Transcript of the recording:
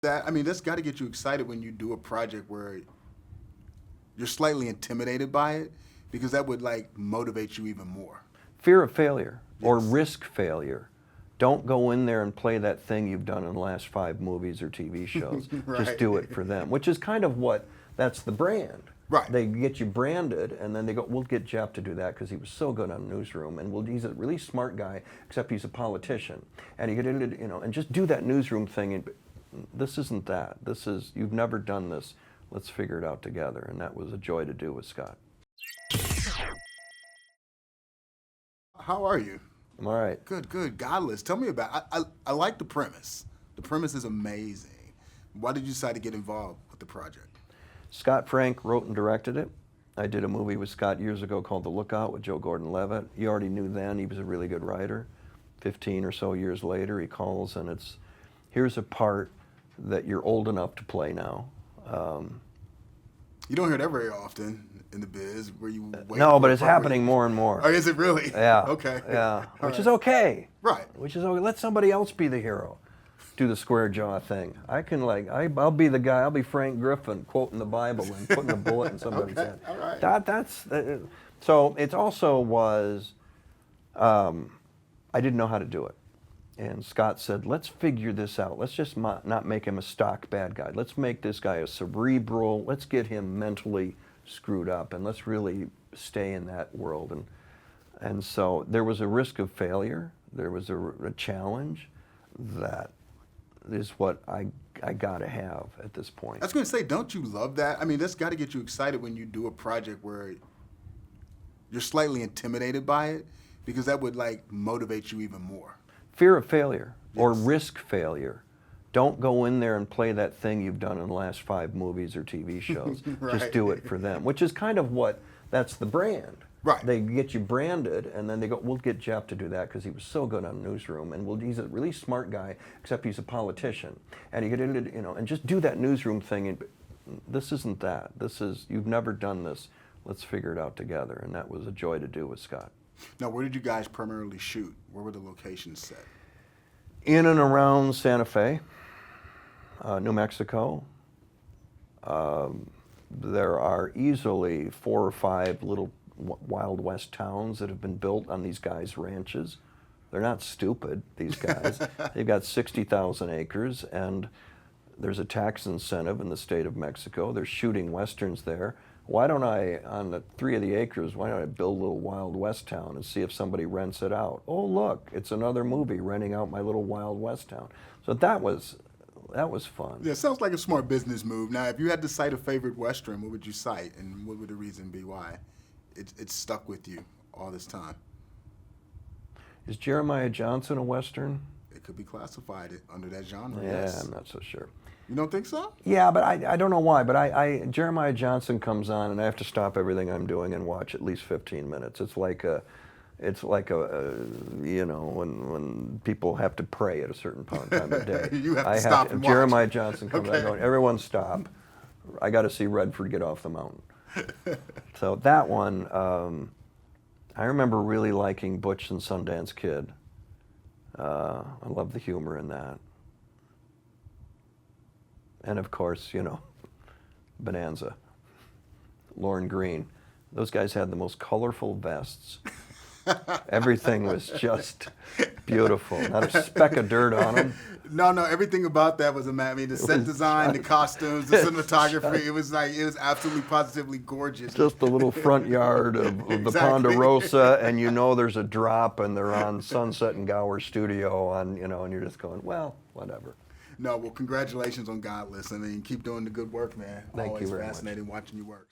That, I mean, that's got to get you excited when you do a project where you're slightly intimidated by it, because that would like motivate you even more. Fear of failure or Yes. risk failure. Don't go in there and play that thing you've done in the last 5 movies or TV shows. Right. Just do it for them, which is kind of that's the brand. Right. They get you branded, and then they go, we'll get Jeff to do that because he was so good on Newsroom, and he's a really smart guy, except he's a politician. And he get into, and just do that Newsroom thing. And this isn't that. This is, you've never done this. Let's figure it out together. And that was a joy to do with Scott. How are you? I'm all right. Good, good. Godless. Tell me about. I like the premise. The premise is amazing. Why did you decide to get involved with the project? Scott Frank wrote and directed it. I did a movie with Scott years ago called The Lookout with Joe Gordon-Levitt. You already knew then he was a really good writer. 15 or so years later, he calls and it's, here's a part that you're old enough to play now. You don't hear that very often in the biz, where you wait. No, but it's happening more and more. Oh, is it really? Yeah. Okay. Yeah, which right. is okay. Right. Which is okay. Let somebody else be the hero. Do the square jaw thing. I can I'll be the guy. I'll be Frank Griffin quoting the Bible and putting a bullet in somebody's Okay, head. all right. That's so. It also was. I didn't know how to do it, and Scott said, "Let's figure this out. Let's just not make him a stock bad guy. Let's make this guy a cerebral. Let's get him mentally screwed up, and let's really stay in that world." And so there was a risk of failure. There was a challenge that is what I got to have at this point. I was going to say, don't you love that? I mean, that's got to get you excited when you do a project where you're slightly intimidated by it, because that would like motivate you even more. Fear of failure or Yes. risk failure. Don't go in there and play that thing you've done in the last 5 movies or TV shows. Right. Just do it for them, which is kind of that's the brand. Right. They get you branded, and then they go, we'll get Jeff to do that because he was so good on Newsroom, and he's a really smart guy, except he's a politician. And you get into, and just do that Newsroom thing. And this isn't that. This is, you've never done this. Let's figure it out together. And that was a joy to do with Scott. Now, where did you guys primarily shoot? Where were the locations set? In and around Santa Fe, New Mexico. There are easily 4 or 5 little Wild West towns that have been built on these guys' ranches. They're not stupid, these guys. They've got 60,000 acres, and there's a tax incentive in the state of Mexico. They're shooting Westerns there. Why don't I, on the 3 of the acres, why don't I build a little Wild West town and see if somebody rents it out? Oh, look, it's another movie renting out my little Wild West town. So that was fun. Yeah, sounds like a smart business move. Now, if you had to cite a favorite Western, what would you cite, and what would the reason be why it's stuck with you all this time? Is Jeremiah Johnson a Western? It could be classified under that genre. Yeah, Yes. I'm not so sure. You don't think so? Yeah, but I don't know why, but Jeremiah Johnson comes on and I have to stop everything I'm doing and watch at least 15 minutes. It's like a when people have to pray at a certain time of day. You have to stop and watch. Jeremiah Johnson comes Okay. on going, everyone stop. I got to see Redford get off the mountain. So that one, I remember really liking Butch and Sundance Kid. I love the humor in that. And of course, Bonanza, Lorne Greene. Those guys had the most colorful vests. Everything was just beautiful. Not a speck of dirt on them. No, everything about that was amazing. I mean, the set design, the costumes, the cinematography, it was absolutely positively gorgeous. Just the little front yard of the Exactly. Ponderosa, and there's a drop, and they're on Sunset and Gower Studio, and you're just going, well, whatever. No, well, congratulations on Godless. I mean, keep doing the good work, man. Thank you Always very much. fascinating watching you work.